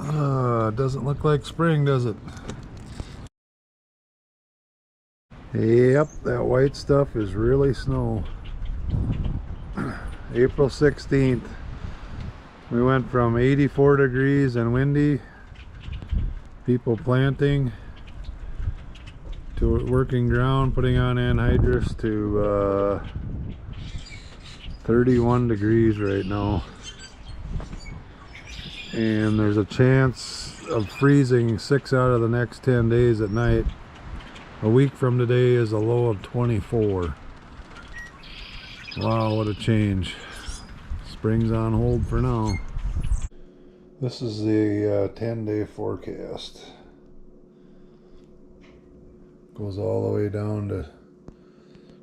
Doesn't look like spring, does it? Yep, that white stuff is really snow. April 16th. We went from 84 degrees and windy, people planting, to working ground, putting on anhydrous, to 31 degrees right now. And there's a chance of freezing 6 out of the next 10 days at night. A week from today is a low of 24. Wow, what a change. Spring's on hold for now. This is the 10-day forecast. Goes all the way down to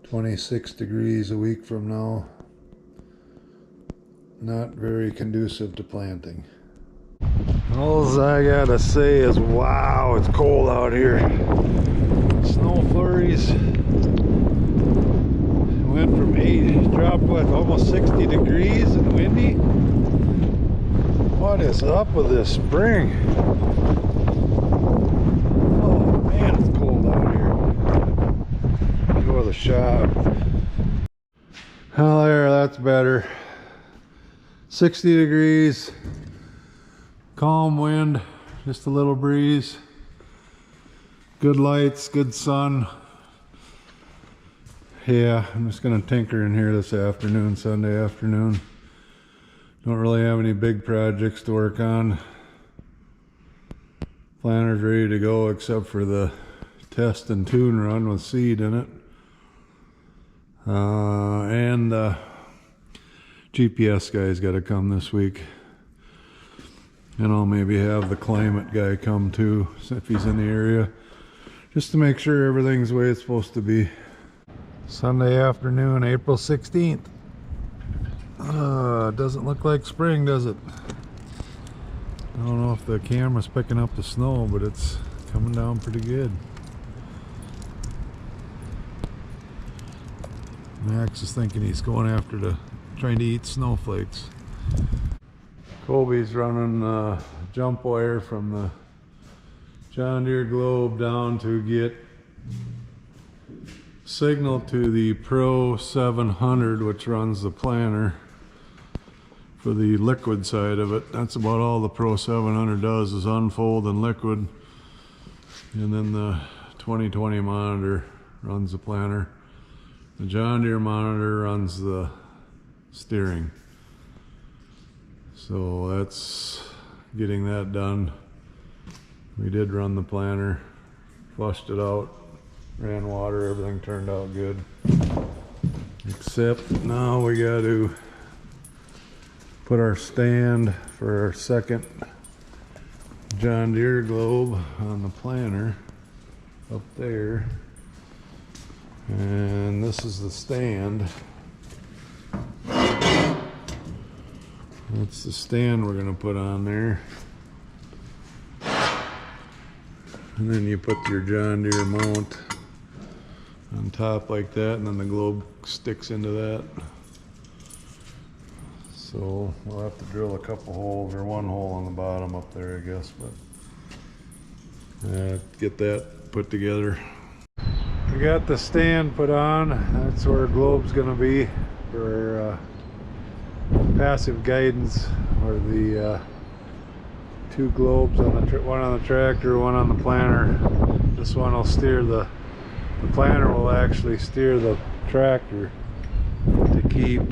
26 degrees a week from now. Not very conducive to planting. All I gotta say is, wow, it's cold out here. Snow flurries. Went from 8, dropped what, almost 60 degrees and windy. What is up with this spring? Oh man, it's cold out here. Go to the shop. Oh, there, that's better. 60 degrees. Calm wind, just a little breeze. Good lights, good sun. Yeah, I'm just gonna tinker in here this afternoon, Sunday afternoon. Don't really have any big projects to work on. Planter's ready to go except for the test and tune run with seed in it. And GPS guy's gotta come this week. And I'll maybe have the climate guy come too, if he's in the area, just to make sure everything's the way it's supposed to be. Sunday afternoon, April 16th. Doesn't look like spring, does it? I don't know if the camera's picking up the snow, but it's coming down pretty good. Max is thinking he's going after trying to eat snowflakes. Colby's running jump wire from the John Deere Globe down to get signal to the Pro 700, which runs the planter for the liquid side of it. That's about all the Pro 700 does, is unfold and liquid. And then the 2020 monitor runs the planter. The John Deere monitor runs the steering. So that's getting that done. We did run the planter, flushed it out, ran water, everything turned out good. Except now we got to put our stand for our second John Deere Globe on the planter up there. And this is the stand. That's the stand we're going to put on there. And then you put your John Deere mount on top like that, and then the globe sticks into that. So we'll have to drill a couple holes, or one hole on the bottom up there, I guess, but get that put together. We got the stand put on. That's where our globe's going to be for passive guidance, or the two globes on the one on the tractor, one on the planter. This one will steer the planter will actually steer the tractor to keep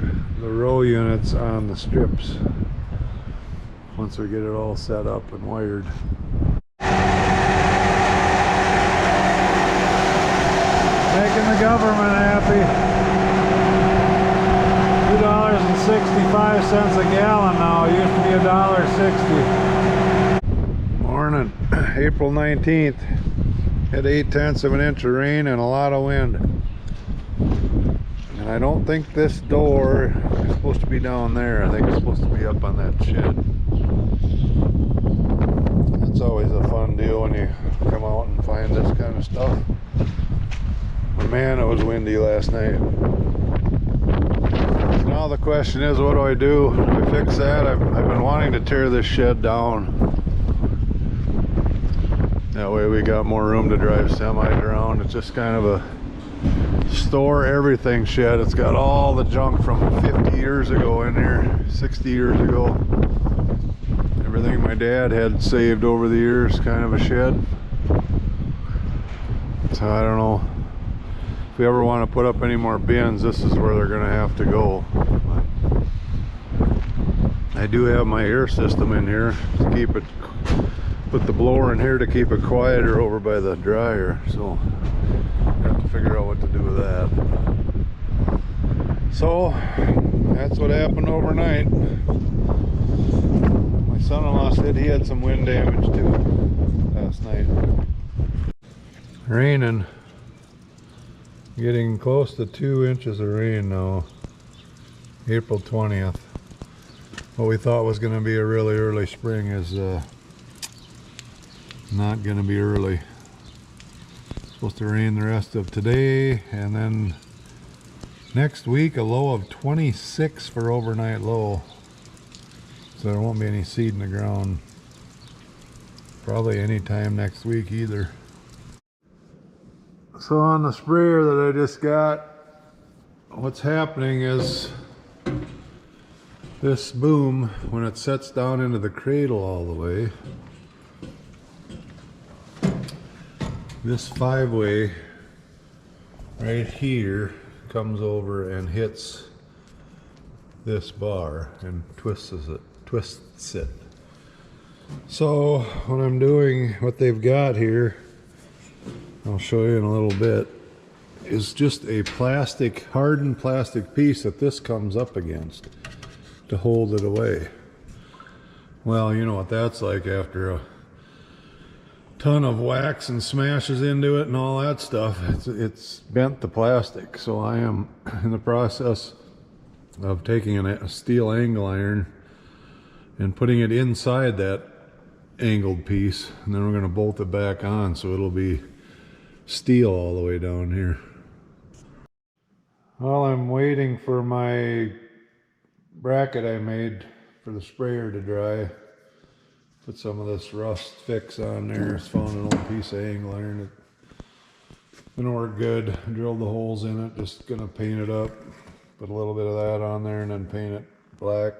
the row units on the strips once we get it all set up and wired. Making the government happy. $2.65 a gallon now. It used to be $1.60. Morning, April 19th. Had 0.8 of an inch of rain and a lot of wind. And I don't think this door is supposed to be down there. I think it's supposed to be up on that shed. It's always a fun deal when you come out and find this kind of stuff. But man, it was windy last night. Now the question is, what do? Do I fix that? I've been wanting to tear this shed down. That way we got more room to drive semis around. It's just kind of a store everything shed. It's got all the junk from 50 years ago in here, 60 years ago. Everything my dad had saved over the years, kind of a shed. So I don't know. If we ever want to put up any more bins, this is where they're going to have to go. But I do have my air system in here to keep it, put the blower in here to keep it quieter over by the dryer. So I have to figure out what to do with that. So that's what happened overnight. My son-in-law said he had some wind damage too last night. Raining. Getting close to 2 inches of rain now. April 20th. What we thought was going to be a really early spring is not going to be early. It's supposed to rain the rest of today, and then next week a low of 26 for overnight low. So there won't be any seed in the ground probably anytime next week either. So on the sprayer that I just got, what's happening is this boom, when it sets down into the cradle all the way, this 5-way right here comes over and hits this bar and twists it. So what I'm doing, what they've got here, I'll show you in a little bit, is just a plastic, hardened plastic piece that this comes up against to hold it away. Well, you know what that's like after a ton of wax and smashes into it and all that stuff. It's bent the plastic. So I am in the process of taking a steel angle iron and putting it inside that angled piece, and then we're going to bolt it back on so it'll be steel all the way down here. While I'm waiting for my bracket I made for the sprayer to dry, put some of this rust fix on there. It's found an old piece of angle iron. It's gonna work good. I drilled the holes in it, just gonna paint it up, put a little bit of that on there and then paint it black,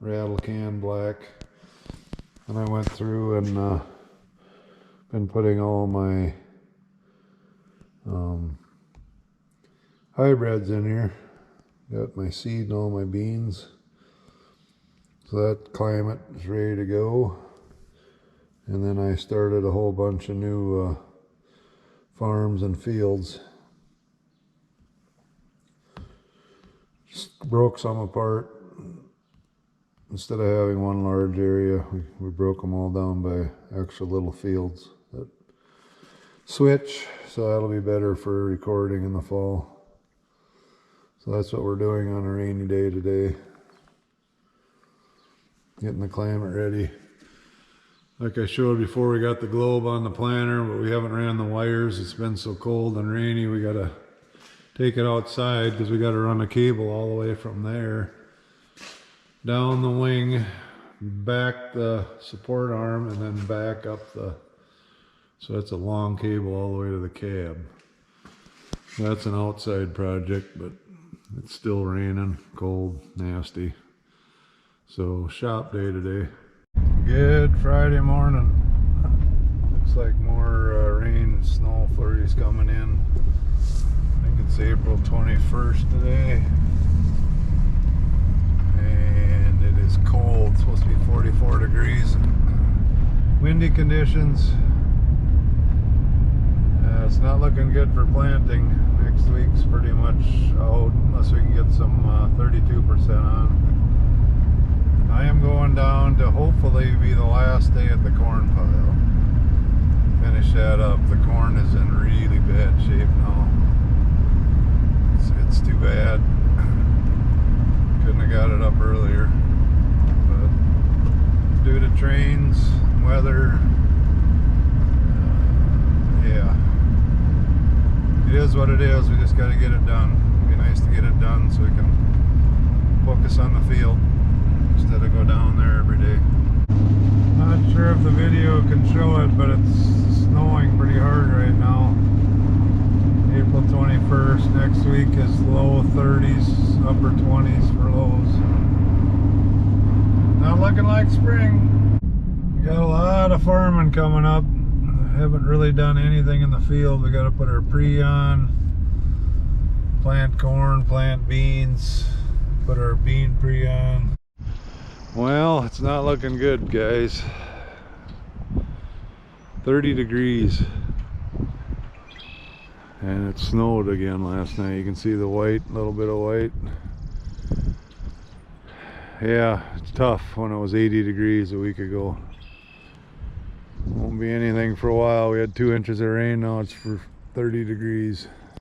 rattle can black. And I went through and been putting all my hybrids in here. Got my seed and all my beans. So that climate is ready to go. And then I started a whole bunch of new farms and fields. Just broke some apart. Instead of having one large area, we broke them all down by extra little fields that switch, so that'll be better for recording in the fall. So that's what we're doing on a rainy day today. Getting the climate ready. Like I showed before, we got the globe on the planter, but we haven't ran the wires. It's been so cold and rainy, we gotta take it outside because we gotta run a cable all the way from there down the wing, back the support arm, and then back up the, so that's a long cable all the way to the cab. That's an outside project, but it's still raining, cold, nasty. So shop day today. Good Friday morning. Looks like more rain, snow flurries coming in. I think it's April 21st today. And it is cold. It's supposed to be 44 degrees. Windy conditions. It's not looking good for planting. Next week's pretty much out unless we can get some 32% on. I am going down to hopefully be the last day at the corn pile. Finish that up. The corn is in really bad shape now. It's too bad. Couldn't have got it up earlier. But due to trains, weather, yeah. It is what it is. We just got to get it done. It'd be nice to get it done so we can focus on the field instead of go down there every day. Not sure if if the video can show it, but it's snowing pretty hard right now. April 21st. Next week is low 30s, upper 20s for lows. Not looking like spring. We got a lot of farming coming up. Haven't really done anything in the field. We got to put our pre on, plant corn, plant beans, put our bean pre on. Well, it's not looking good, guys. 30 degrees. And it snowed again last night. You can see the white, a little bit of white. Yeah, it's tough when it was 80 degrees a week ago. Won't be anything for a while. We had 2 inches of rain, now it's for 30 degrees.